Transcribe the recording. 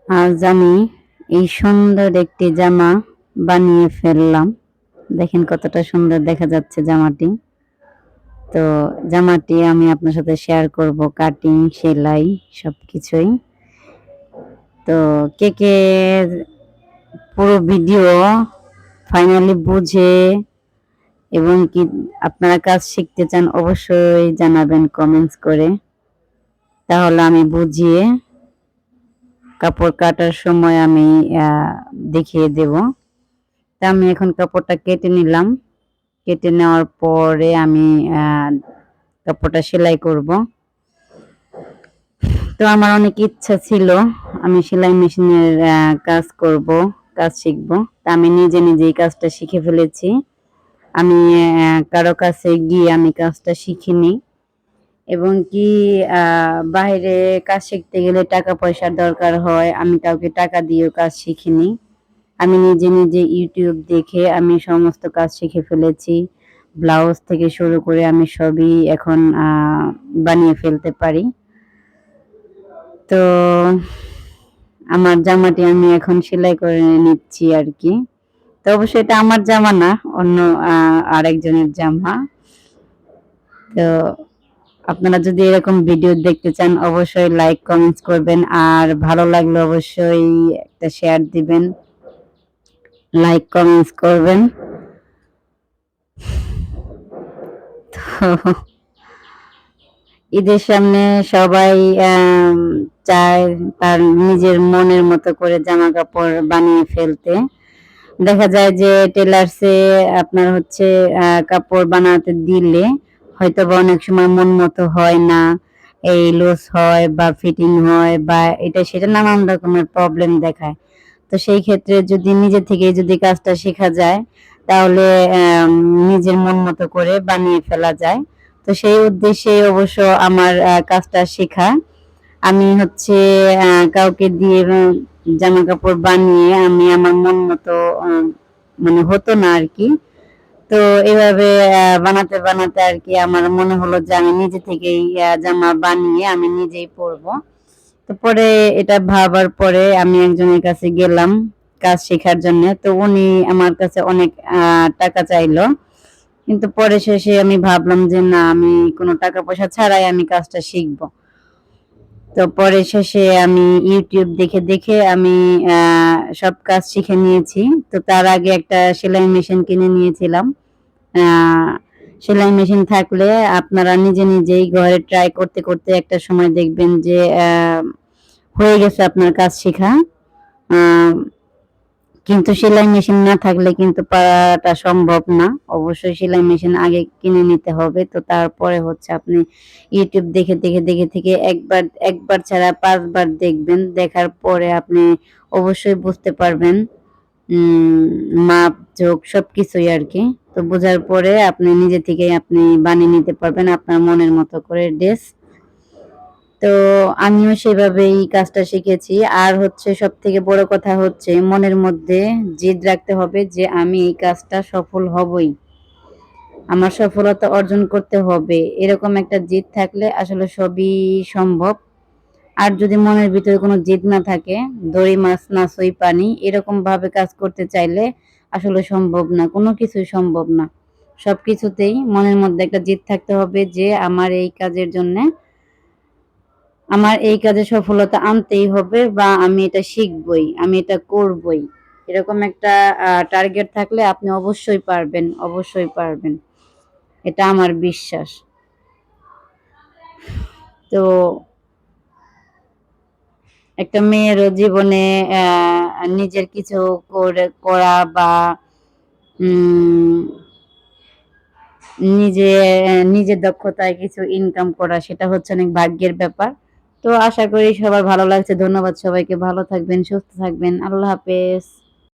আজ আমি এই সুন্দর একটি জামা বানিয়ে ফেললাম। দেখেন কতটা সুন্দর দেখা যাচ্ছে জামাটি। তো জামাটি আমি আপনার সাথে শেয়ার করব, কাটিং, সেলাই সবকিছুই। তো কে পুরো ভিডিও ফাইনালি বুঝে এবং কি আপনারা কাজ শিখতে চান অবশ্যই জানাবেন কমেন্টস করে। তাহলে আমি বুঝিয়ে কাপড় কাটার সময় আমি দেখিয়ে দেব। তা আমি এখন কাপড়টা কেটে নিলাম। কেটে নেওয়ার পরে আমি কাপড়টা সেলাই করব। তো আমার অনেক ইচ্ছা ছিল আমি সেলাই মেশিনের কাজ করব, কাজ শিখব। তা আমি নিজেই কাজটা শিখে ফেলেছি। আমি কারো কাছে গিয়ে আমি কাজটা শিখিনি এবং কি বাইরে কাজ শিখতে গেলে টাকা পয়সার দরকার হয়। আমি কাউকে টাকা দিয়েও কাজ শিখিনি। আমি নিজে ইউটিউব দেখে আমি সমস্ত কাজ শিখে ফেলেছি। ব্লাউজ থেকে শুরু করে আমি সবই এখন বানিয়ে ফেলতে পারি। তো আমার জামাটি আমি এখন সেলাই করে নিচ্ছি আর কি। তো অবশ্যই এটা আমার জামা না, অন্য আরেকজনের জামা। তো আপনারা যদি এরকম ভিডিও দেখতে চান অবশ্যই লাইক কমেন্টস করবেন, আর ভালো লাগলে অবশ্যই একটা শেয়ার দিবেন, লাইক কমেন্টস করবেন। তো ঈদের সামনে সবাই চায় তার নিজের মনের মতো করে জামা কাপড় বানিয়ে ফেলতে। দেখা যায় যে টেলার্সে আপনার হচ্ছে কাপড় বানাতে দিলে হয়তো বা অনেক সময় মন মতো হয় না, এই লুজ হয় বা ফিটিং হয় বা এটা সেটা নানান রকমের প্রবলেম দেখায়। তো সেই ক্ষেত্রে যদি নিজে থেকে যদি কাজটা শেখা যায় তাহলে নিজের মন মতো করে বানিয়ে ফেলা যায়। তো সেই উদ্দেশ্যে অবশ্য আমার কাজটা শেখা। আমি হচ্ছে কাউকে দিয়ে জামা কাপড় বানিয়ে আমি আমার মন মতো মানে হতো না আর কি। তো এভাবে বানাতে আর কি আমার মনে হলো যে আমি নিজে থেকেই জামা বানিয়ে আমি নিজেই পরবো। তো পরে এটা ভাবার পরে আমি একজনের কাছে গেলাম কাজ শেখার জন্য। তো উনি আমার কাছে অনেক টাকা চাইলো, কিন্তু পরে শেষে আমি ভাবলাম যে না, আমি কোনো টাকা পয়সা ছাড়াই আমি কাজটা শিখবো। তো পরে শেষে আমি ইউটিউব দেখে আমি সব কাজ শিখে নিয়েছি। তো তার আগে একটা সেলাই মেশিন কিনে নিয়েছিলাম। সেলাই মেশিন থাকলে আপনারা নিজেই ঘরে ট্রাই করতে একটা সময় দেখবেন যে হয়ে গেছে আপনার কাজ শেখা। কিন্তু সেলাই মেশিন না থাকলে কিন্তু পারাটা সম্ভব না। অবশ্যই সেলাই মেশিন আগে কিনে নিতে হবে। তো তারপরে হচ্ছে আপনি ইউটিউব দেখে একবার ছাড়া ৫ বার দেখবেন। দেখার পরে আপনি অবশ্যই বুঝতে পারবেন মাপ ঝোঁক সবকিছুই আর কি। তো বোঝার পরে আপনি নিজে থেকেই আপনি বানিয়ে নিতে পারবেন আপনার মনের মতো করে ড্রেস। তো আমিও সেভাবেই কাজটা শিখেছি। আর হচ্ছে সবথেকে বড় কথা হচ্ছে মনের মধ্যে জেদ রাখতে হবে যে আমি এই কাজটা সফল হবই। আমার সফলতা অর্জন করতে হবে। এরকম একটা জেদ থাকলে আসলে সবই সম্ভব। আর যদি মনের ভিতরে কোনো জেদ না থাকে, দড়ি মাছ না সই পানি, এরকম ভাবে কাজ করতে চাইলে আসলে সম্ভব না। কোনো কিছুই সম্ভব না। সবকিছুতেই মনের মধ্যে একটা জেদ থাকতে হবে যে আমার এই কাজে সফলতা আনতেই হবে বা আমি এটা শিখবই, আমি এটা করবই। এরকম একটা টার্গেট থাকলে আপনি অবশ্যই পারবেন, অবশ্যই পারবেন। এটা আমার বিশ্বাস। তো একটা মেয়েরও জীবনে নিজের কিছু করা বা উম নিজের দক্ষতায় কিছু ইনকাম করা সেটা হচ্ছে অনেক ভাগ্যের ব্যাপার। তো আশা করি সবার ভালো লাগছে। ধন্যবাদ সবাইকে। ভালো থাকবেন, সুস্থ থাকবেন। আল্লাহ হাফেজ।